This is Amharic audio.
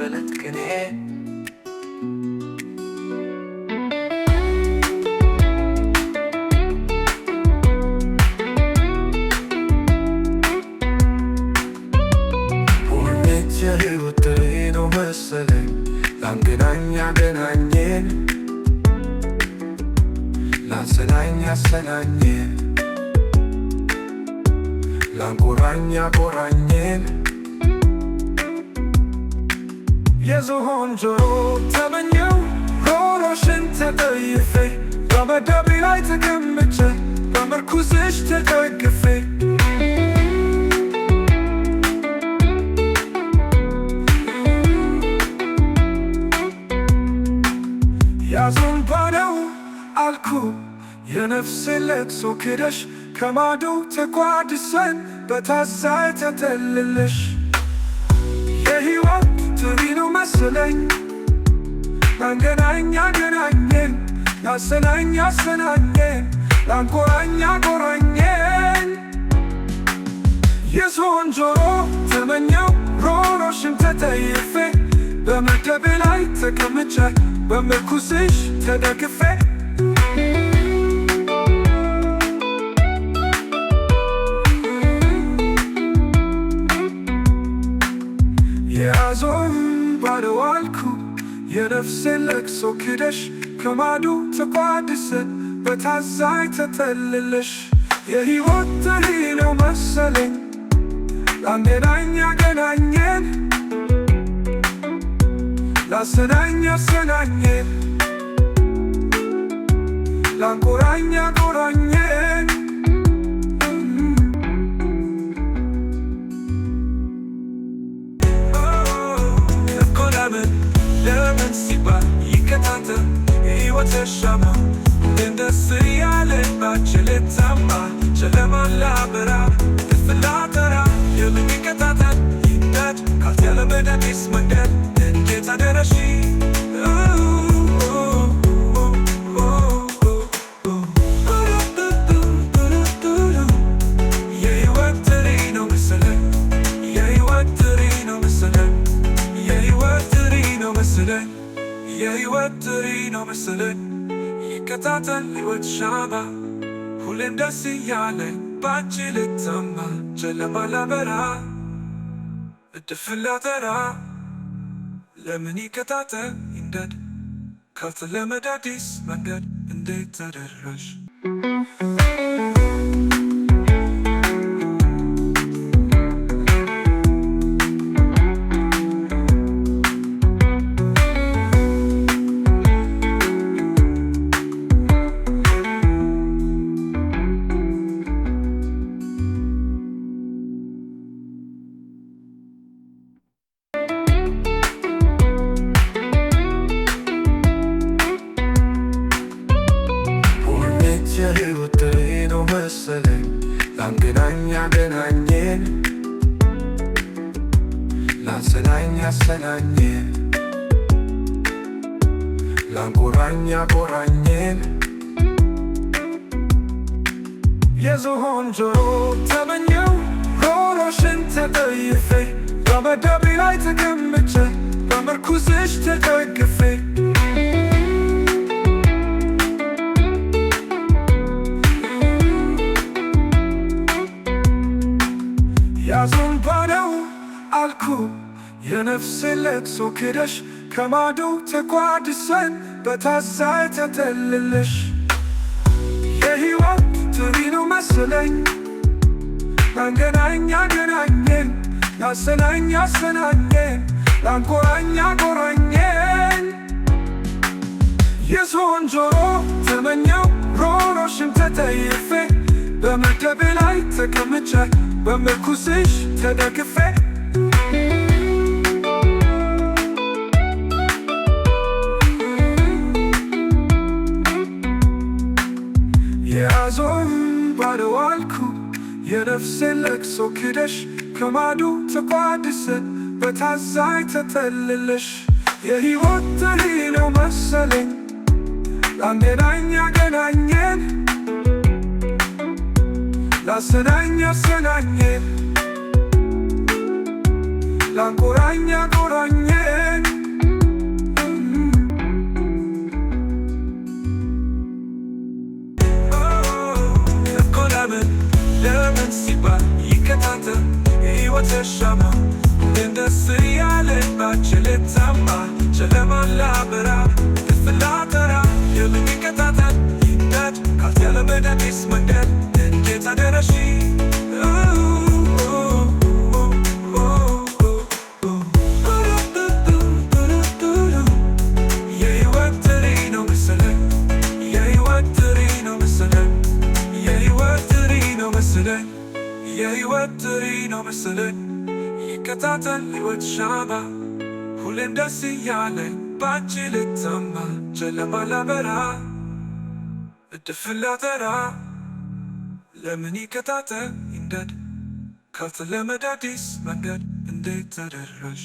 በለት ቅኔ የህይወት ጥሪ ነው መሰለኝ ላንገናኝ ያገናኘን ላንሰናኝ ያሰናኘን ላንቆራኝ ያቆራኘን የዝሆን ጆሮ ተመኘው ሮሮሽን ተጠይፌ በመደቤ ላይ ተቀምጬ በምርኩዝሽ ተደግፌ ያዞን ባለው አልኩ የነፍሴ ለቅሶ ክደሽ ከማዶ ተቋድሰን በታዛይ ተጠልለሽ የህይወት ጥሪ ነው መሰለኝ ላንገናኝ ያገናኘን ላንሰናኝ ያሰናኘን ላንቆራኝ ያቆራኘን የዝሆን ጆሮ ተመኘው ሮሮሽን ተጠይፌ በመደቤ ላይ ተቀምጬ በምርኩዝሽ ተደግፌ የያዞን ባለው አልኩ የነፍሴን ለቅሶ ክደሽ ከማዶ ተቋድሰን በታዛይ ተጠልለሽ የህይወት ጥሪ ነው መሰለኝ ላንገናኝ ያገናኘን ላንሰናኝ ያሰናኘን ላንቆራኝ ያቆራኘን እኮ ለምን ሲባል ይከታተል የህይወት ሻማ እንደስ ያለባቸው ልታማ ጨለማን ላበራ ፍላተራ የሚከታተል ይንዳድ ካልተለመደ አዲስ መንገድ እንዴት አደረሽ የህይወት ጥሪ ነው መሰለኝ የህይወት ጥሪ ነው መሰለኝ የህይወት ጥሪ ነው መሰለኝ የህይወት ጥሪ ነው መሰለኝ ይከታተል ህይወት ሻማ ሁሌም ደስ እያለኝ ባንቺ ልታማ ጨለማ ላበራ እድፍን ላጠራ ለምን ይከታተል ይንደድ ካልተለመደ አዲስ መንገድ እንዴት ተደረሽ የህይወት ጥሪ ነው መሰለኝ ላንገናኝ ያገናኘን ላንሰናኝ ያሰናኘን ላንቆራኝ ያቆራኘን የዝሆን ጆሮ ተመኘው ሮሮሽን ተጠይፌ በመደቤ ላይ ተቀምጬ በምርኩዝሽ ተደግፌ ያዞን ባለው አልኩ የነፍሴን ለቅሶ ክደሽ ከማዶ ተቋድሰን በታዛይ ተጠልለሽ የህይወት ጥሪ ነው መሰለኝ ላንገናኝ ያገናኘን ላንሰናኝ ያሰናኘን ላንቆራኝ ያቆራኘን የዝሆን ጆሮ ተመኘው ሮሮሽን ተጠይፌ በመደቤ ላይ ተቀምጬ በምርኩዝሽ ተደግፌ የያዞን ባለው አልኩ የነፍሴን ለቅሶ ክደሽ ከማዶ ተቋድሰን በታዛይ ተጠልለሽ የህይወት ጥሪ ነው መሰለኝ ላንገናኝ ያገናኘን ላንሰናኝ ያሰናኘን ላንቆራኝ ያቆራኘን ሻማ ደስ እያለኝ ባንቺ ልታማ ጨለማን ላበራ ክፍል ላጠራ የምንከታተል ይንደድ ካልተለመደ አዲስ መንገድ እንዴት አደረሽ የህይወት ትሪ ነው መሰለኝ የህይወት ትሪ ነው መሰለኝ የህይወት ትሪ ነው መሰለኝ የህይወት ትሪ ነው መሰለኝ ይከታተል ሕይወት ሻማ ሁሌም ደስ እያለኝ ባንቺ ልታማ ጨለማ ላበራ እድፍን ላጠራ ለምን ይከታተል ይንደድ ካልተለመደ አዲስ መንገድ እንዴት ተደረሽ